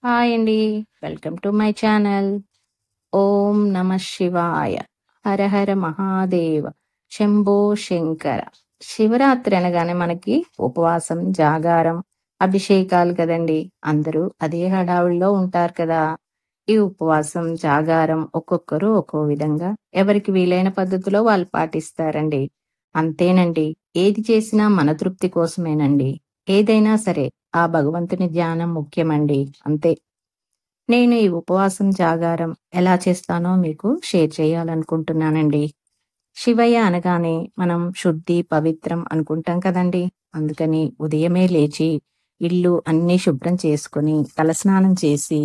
Hi అండి. Welcome to my channel. ఓం నమః శివాయ. హర హర మహాదేవ. శంభో శంకర. శివరాత్రి అనగానే మనకి ఉపవాసం, జాగారం, అభిషేకాలు కదండి. అందరూ అదే హడావుడిలో ఉంటారు కదా! ఈ ఉపవాసం, జాగారం ఒక్కొక్కరు ఒక్కో విధంగా ఎవరికి వీలైన పద్ధతిలో వాళ్ళు పాటిస్తారండి. అంతేనండి. ఏది చేసినా మన తృప్తి కోసమేనండి. ఏదైనా సరే ఆ భగవంతుని ధ్యానం ముఖ్యమండి. అంతే. నేను ఈ ఉపవాసం, జాగారం ఎలా చేస్తానో మీకు షేర్ చేయాలనుకుంటున్నానండి. శివయ్య అనగానే మనం శుద్ధి, పవిత్రం అనుకుంటాం కదండీ! అందుకని ఉదయమే లేచి ఇల్లు అన్నీ శుభ్రం చేసుకొని, తలస్నానం చేసి,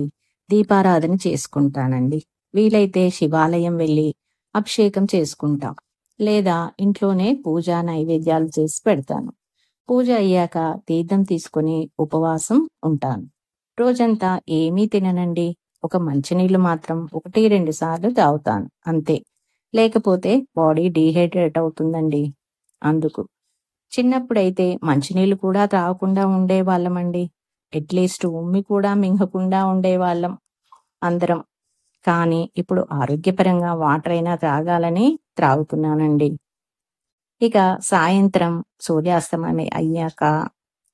దీపారాధన చేసుకుంటానండి. వీలైతే శివాలయం వెళ్లి అభిషేకం చేసుకుంటాం. లేదా ఇంట్లోనే పూజా నైవేద్యాలు చేసి పెడతాను. పూజ అయ్యాక తీర్థం తీసుకొని ఉపవాసం ఉంటాను. రోజంతా ఏమీ తిననండి. ఒక మంచినీళ్ళు మాత్రం 1, 2 సార్లు తాగుతాను అంతే. లేకపోతే బాడీ డీహైడ్రేట్ అవుతుందండి. అందుకు. చిన్నప్పుడైతే మంచినీళ్ళు కూడా తాగకుండా ఉండేవాళ్ళమండి. అట్‌లీస్ట్ ఉమ్మి కూడా మింగకుండా ఉండేవాళ్ళం అందరం. కానీ ఇప్పుడు ఆరోగ్యపరంగా వాటర్ అయినా తాగాలని త్రాగుతున్నానండి. ఇక సాయంత్రం సూర్యాస్తమయం అయ్యాక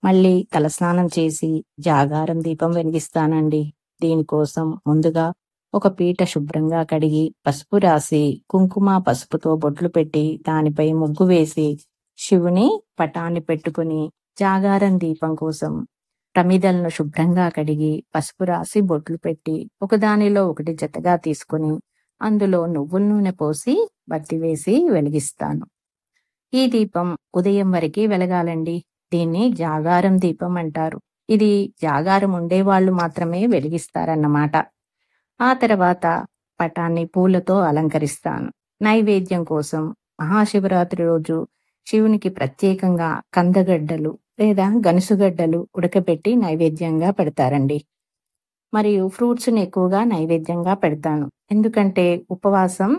మళ్ళీ తలస్నానం చేసి జాగారం దీపం వెలిగిస్తానండి. దీనికోసం ముందుగా ఒక పీట శుభ్రంగా కడిగి, పసుపు రాసి, కుంకుమ, పసుపుతో బొట్లు పెట్టి, దానిపై ముగ్గు వేసి, శివుని పటాన్ని పెట్టుకుని, జాగారం దీపం కోసం ప్రమిదలను శుభ్రంగా కడిగి, పసుపు రాసి బొట్లు పెట్టి, ఒకదానిలో ఒకటి జతగా తీసుకొని, అందులో నువ్వుల నూనె పోసి, బత్తి వేసి వెలిగిస్తాను. ఈ దీపం ఉదయం వరకి వెలగాలండి. దీన్ని జాగారం దీపం అంటారు. ఇది జాగారం ఉండేవాళ్ళు మాత్రమే వెలిగిస్తారన్నమాట. ఆ తర్వాత పటాన్ని పూలతో అలంకరిస్తాను. నైవేద్యం కోసం మహాశివరాత్రి రోజు శివునికి ప్రత్యేకంగా కందగడ్డలు లేదా గనుసుగడ్డలు ఉడకబెట్టి నైవేద్యంగా పెడతారండి. మరియు ఫ్రూట్స్‌ని ఎక్కువగా నైవేద్యంగా పెడతాను. ఎందుకంటే ఉపవాసం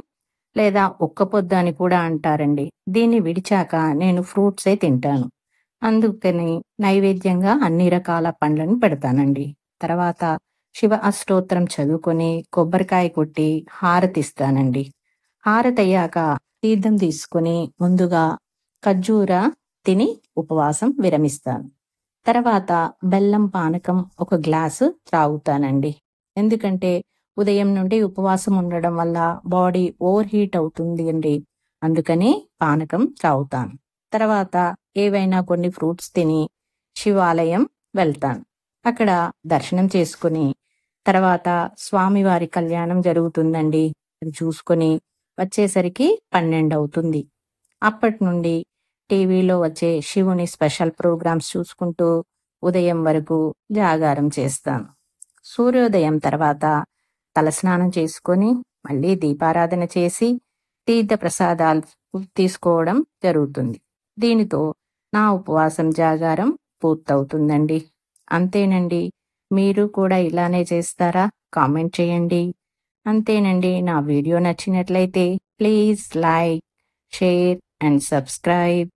లేదా ఒక్కపొద్దు అని కూడా అంటారండి. దీన్ని విడిచాక నేను ఫ్రూట్సే తింటాను. అందుకని నైవేద్యంగా అన్ని రకాల పండ్లను పెడతానండి. తర్వాత శివ అష్టోత్తరం చదువుకొని కొబ్బరికాయ కొట్టి హారతిస్తానండి. హారతయ్యాక తీర్థం తీసుకొని ముందుగా ఖర్జూర తిని ఉపవాసం విరమిస్తాను. తర్వాత బెల్లం పానకం ఒక గ్లాసు త్రాగుతానండి. ఎందుకంటే ఉదయం నుండి ఉపవాసం ఉండడం వల్ల బాడీ ఓవర్ హీట్ అవుతుంది అండి. అందుకని పానకం త్రాగుతాను. తర్వాత ఏవైనా కొన్ని ఫ్రూట్స్ తిని శివాలయం వెళ్తాను. అక్కడ దర్శనం చేసుకుని తర్వాత స్వామివారి కళ్యాణం జరుగుతుందండి. అది చూసుకొని వచ్చేసరికి 12 అవుతుంది. అప్పటి నుండి టీవీలో వచ్చే శివుని స్పెషల్ ప్రోగ్రామ్స్ చూసుకుంటూ ఉదయం వరకు జాగారం చేస్తాను. సూర్యోదయం తర్వాత తలస్నానం చేసుకొని మళ్ళీ దీపారాధన చేసి తీర్థ ప్రసాదాలు తీసుకోవడం జరుగుతుంది. దీనితో నా ఉపవాసం, జాగారం పూర్తవుతుందండి. అంతేనండి. మీరు కూడా ఇలానే చేస్తారా? కామెంట్ చేయండి. అంతేనండి. నా వీడియో నచ్చినట్లయితే please like, share and subscribe.